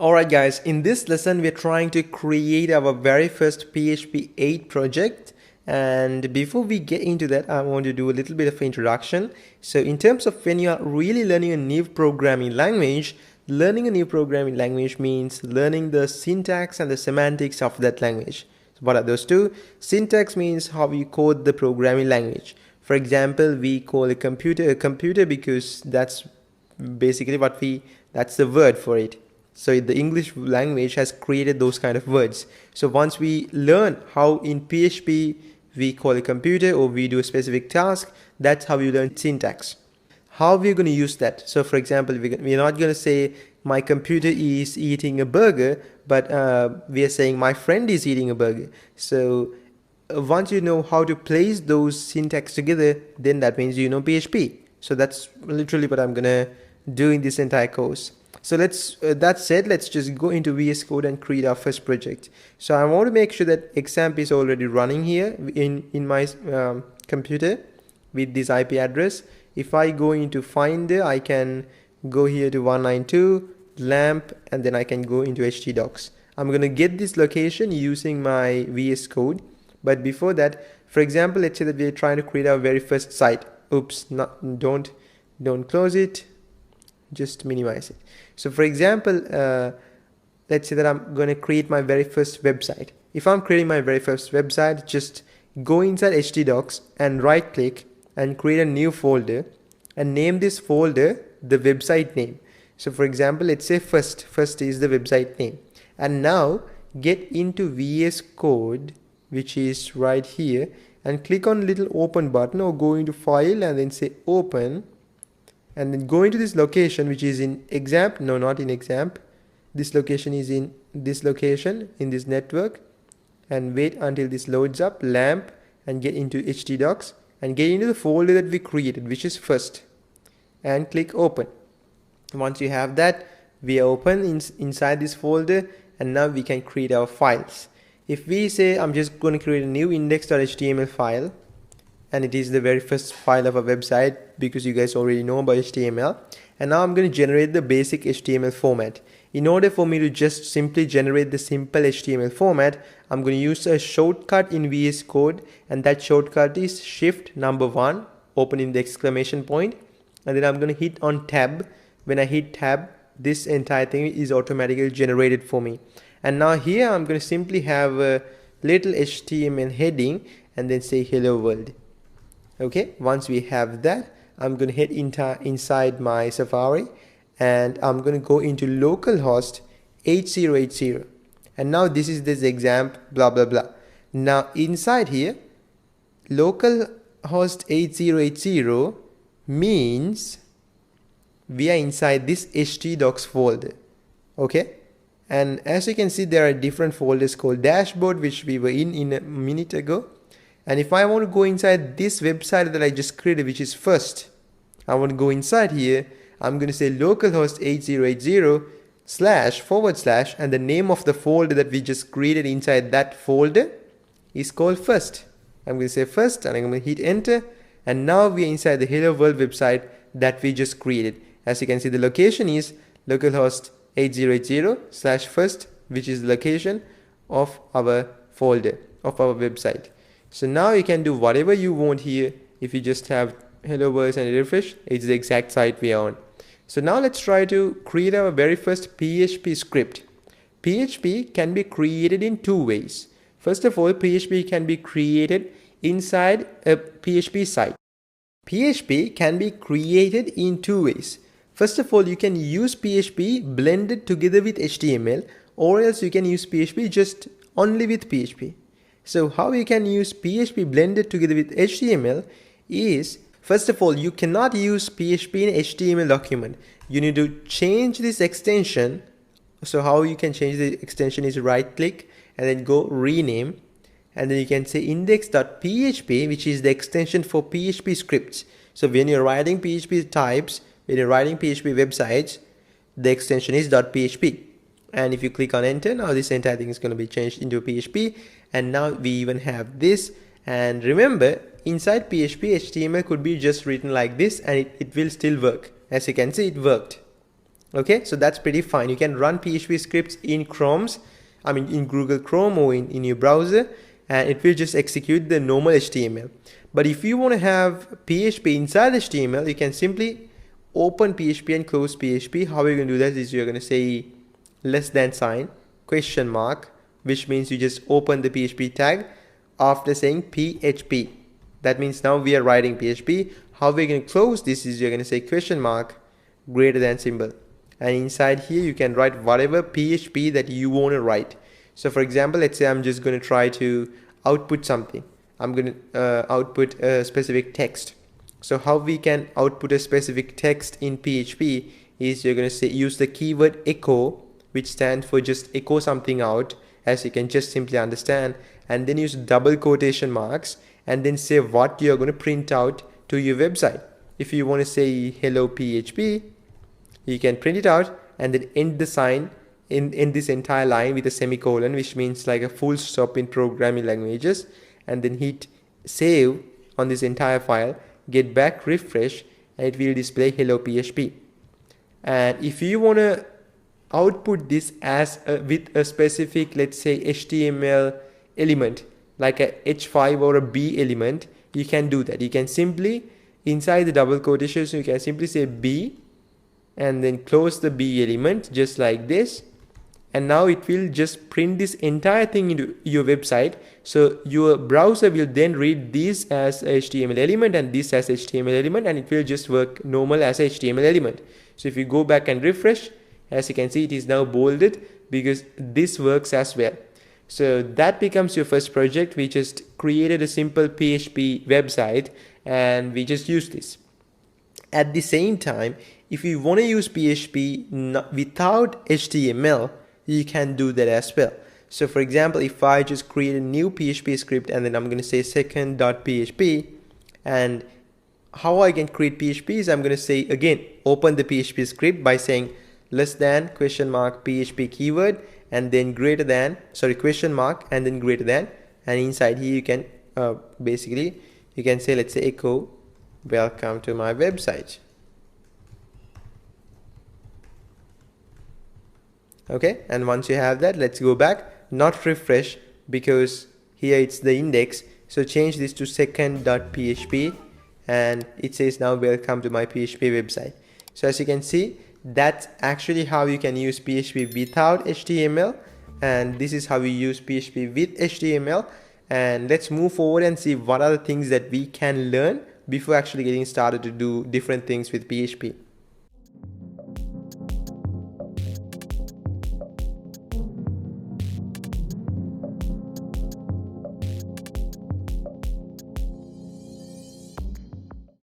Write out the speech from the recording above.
Alright guys, in this lesson we're trying to create our very first PHP 8 project, and before we get into that I want to do a little bit of introduction. So in terms of when you are really learning a new programming language, learning a new programming language means learning the syntax and the semantics of that language. So what are those two? Syntax means how you code the programming language. For example, we call a computer because that's basically that's the word for it. So the English language has created those kind of words. So once we learn how in PHP we call a computer or we do a specific task, that's how we learn syntax. How we're going to use that? So for example, we're not going to say my computer is eating a burger, but we are saying my friend is eating a burger. So once you know how to place those syntax together, then that means you know PHP. So that's literally what I'm going to do in this entire course. So that said, let's just go into VS Code and create our first project. So I want to make sure that XAMPP is already running here in my computer with this IP address. If I go into Finder, I can go here to 192 lamp, and then I can go into htdocs. I'm going to get this location using my VS Code. But before that, for example, let's say that we're trying to create our very first site. Oops, don't close it. Just minimize it. So for example, let's say that I'm going to create my very first website. If I'm creating my very first website, just go inside htdocs and right click and create a new folder and name this folder the website name. So for example, let's say first is the website name. And now get into VS Code, which is right here, and click on little open button or go into file and then say open. And then go into this location, which is in XAMPP. No, not in XAMPP. This location is in this location, in this network. And wait until this loads up, lamp, and get into htdocs and get into the folder that we created, which is first. And click open. Once you have that, we are open inside this folder, and now we can create our files. If we say I'm just going to create a new index.html file, and it is the very first file of a website because you guys already know about HTML. And now I'm going to generate the basic HTML format. In order for me to just simply generate the simple HTML format, I'm going to use a shortcut in VS Code, and that shortcut is Shift1, opening the exclamation point, and then I'm going to hit on tab. When I hit tab, this entire thing is automatically generated for me. And now here I'm going to simply have a little HTML heading and then say hello world. Okay, once we have that, I'm going to head inside my Safari, and I'm going to go into localhost 8080. And now this is this XAMPP blah blah blah. Now inside here, localhost 8080 means we are inside this htdocs folder. Okay, and as you can see, there are different folders called dashboard, which we were in a minute ago. And if I want to go inside this website that I just created, which is first, I want to go inside here. I'm going to say localhost 8080 // and the name of the folder that we just created inside that folder is called first. I'm going to say first, and I'm going to hit enter. And now we are inside the hello world website that we just created. As you can see, the location is localhost 8080 /first, which is the location of our folder, of our website. So now you can do whatever you want here. If you just have hello world and refresh, it's the exact site we are on. So now let's try to create our very first PHP script. PHP can be created in two ways. First of all, PHP can be created inside a PHP site. PHP can be created in two ways. First of all, you can use PHP blended together with HTML, or else you can use PHP just only with PHP. So how you can use PHP blended together with HTML is, first of all, you cannot use PHP in HTML document. You need to change this extension. So how you can change the extension is right click and then go rename, and then you can say index.php, which is the extension for PHP scripts. So when you're writing PHP types, when you're writing PHP websites, the extension is .php. And if you click on enter, now this entire thing is going to be changed into PHP. And now we even have this. And remember, inside PHP, HTML could be just written like this, and it will still work. As you can see, it worked. Okay, so that's pretty fine. You can run PHP scripts in in Google Chrome or in your browser, and it will just execute the normal HTML. But if you want to have PHP inside HTML, you can simply open PHP and close PHP. How you're going to do that is you're going to say less than sign, question mark, which means you just open the PHP tag after saying PHP. That means now we are writing PHP. How we're going to close this is you're going to say question mark, greater than symbol. And inside here you can write whatever PHP that you want to write. So for example, let's say I'm just going to try to output something. I'm going to output a specific text. So how we can output a specific text in PHP is you're going to say use the keyword echo, which stands for just echo something out, as you can just simply understand, and then use double quotation marks and then say what you're going to print out to your website. If you want to say hello PHP, you can print it out and then end the sign in this entire line with a semicolon, which means like a full stop in programming languages, and then hit save on this entire file, get back, refresh, and it will display hello PHP. And if you want to output this as with a specific, let's say HTML element like a H5 or a B element, you can do that. You can simply inside the double quotations you can simply say B and then close the B element just like this, and now it will just print this entire thing into your website. So your browser will then read this as HTML element and this as HTML element, and it will just work normal as HTML element. So if you go back and refresh, as you can see, it is now bolded because this works as well. So that becomes your first project. We just created a simple PHP website and we just use this. At the same time, if you want to use PHP without HTML, you can do that as well. So for example, if I just create a new PHP script and then I'm going to say second.php, and how I can create PHP is I'm going to say again, open the PHP script by saying less than question mark PHP keyword and then greater than, sorry, question mark and then greater than, and inside here you can basically you can say, let's say echo welcome to my website. Okay, and once you have that, let's go back, not refresh because here it's the index. So change this to second.php and it says now welcome to my PHP website. So as you can see, that's actually how you can use PHP without HTML, and this is how we use PHP with HTML. And let's move forward and see what are the things that we can learn before actually getting started to do different things with PHP.